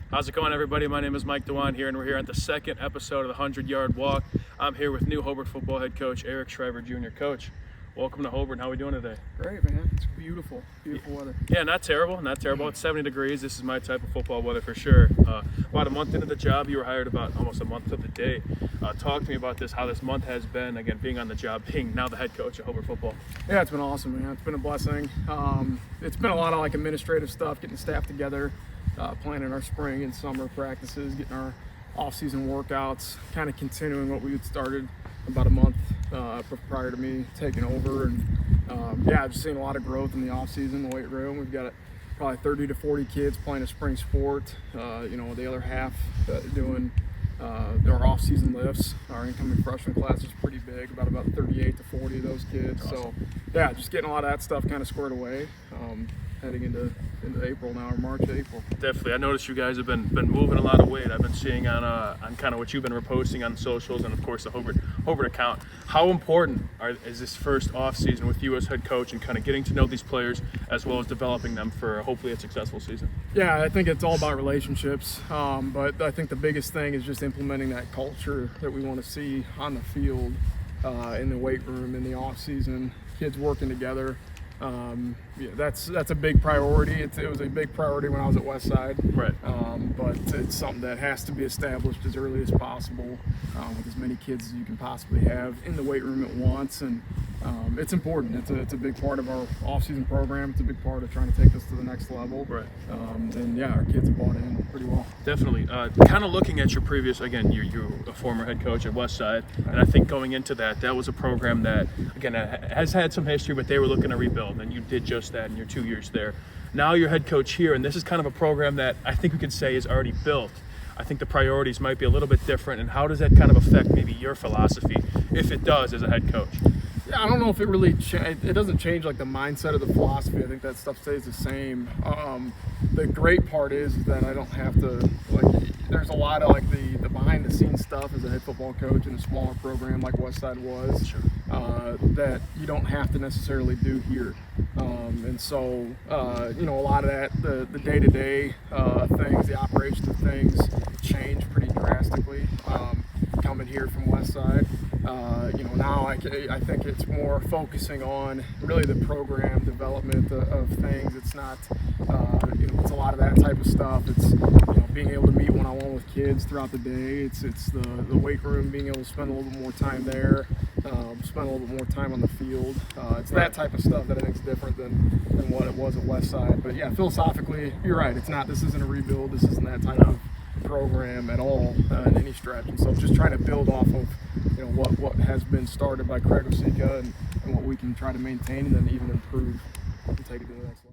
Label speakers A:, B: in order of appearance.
A: How's it going, everybody? My name is Mike Dewan here, and we're here at the second episode of the 100-Yard Walk. I'm here with new Hobart football head coach Eric Schreiber Jr. Coach, welcome to Hobart. How are we doing today?
B: Great, man. It's beautiful weather.
A: Yeah, not terrible. It's 70 degrees. This is my type of football weather for sure. About a month into the job, you were hired about almost a month to the day. Talk to me about this, how this month has been, again, being on the job, being now the head coach of Hobart football.
B: Yeah, it's been awesome, man. It's been a blessing. It's been a lot of administrative stuff, getting the staff together, planning our spring and summer practices, getting our off-season workouts, kind of continuing what we had started about a month prior to me taking over. And I've just seen a lot of growth in the off-season, the weight room. We've got probably 30 to 40 kids playing a spring sport. The other half doing our off-season lifts. Our incoming freshman class is pretty big, about 38 to 40 of those kids.
A: Awesome.
B: So just getting a lot of that stuff kind of squared away. Heading into April now, or March, April.
A: Definitely. I noticed you guys have been moving a lot of weight. I've been seeing on kind of what you've been reposting on socials and, of course, the Hobart account. How important is this first off season with you as head coach and kind of getting to know these players as well as developing them for hopefully a successful season?
B: Yeah, I think it's all about relationships. But I think the biggest thing is just implementing that culture that we want to see on the field, in the weight room, in the off season, kids working together. That's a big priority. It was a big priority when I was at Westside,
A: right?
B: But it's something that has to be established as early as possible, with as many kids as you can possibly have in the weight room at once. And it's important. It's a big part of our off-season program. It's a big part of trying to take us to the next level.
A: Right.
B: Our kids have bought in pretty well.
A: Definitely. Kind of looking at your previous, again, you're a former head coach at Westside, and I think going into that was a program that, again, has had some history, but they were looking to rebuild, and you did just that in your 2 years there. Now you're head coach here, and this is kind of a program that I think we could say is already built. I think the priorities might be a little bit different, and how does that kind of affect maybe your philosophy, if it does, as a head coach?
B: Yeah, I don't know if it really it doesn't change the mindset of the philosophy. I think that stuff stays the same. The great part is that I don't have to there's a lot of the behind the scenes stuff as a head football coach in a smaller program like Westside was.
A: Sure.
B: That you don't have to necessarily do here. A lot of that, the day-to-day things, the operations of things change pretty drastically. Coming here from Westside, now I think it's more focusing on really the program development of things. It's not, it's a lot of that type of stuff. It's, being able to meet one-on-one with kids throughout the day. It's the weight room, being able to spend a little bit more time there, spend a little bit more time on the field. It's that type of stuff that I think is different than what it was at Westside. But yeah, philosophically, you're right. This isn't a rebuild. This isn't that type of program at all in any stretch. And so just trying to build off of what has been started by Craig Osika and what we can try to maintain and then even improve and take it to the next level.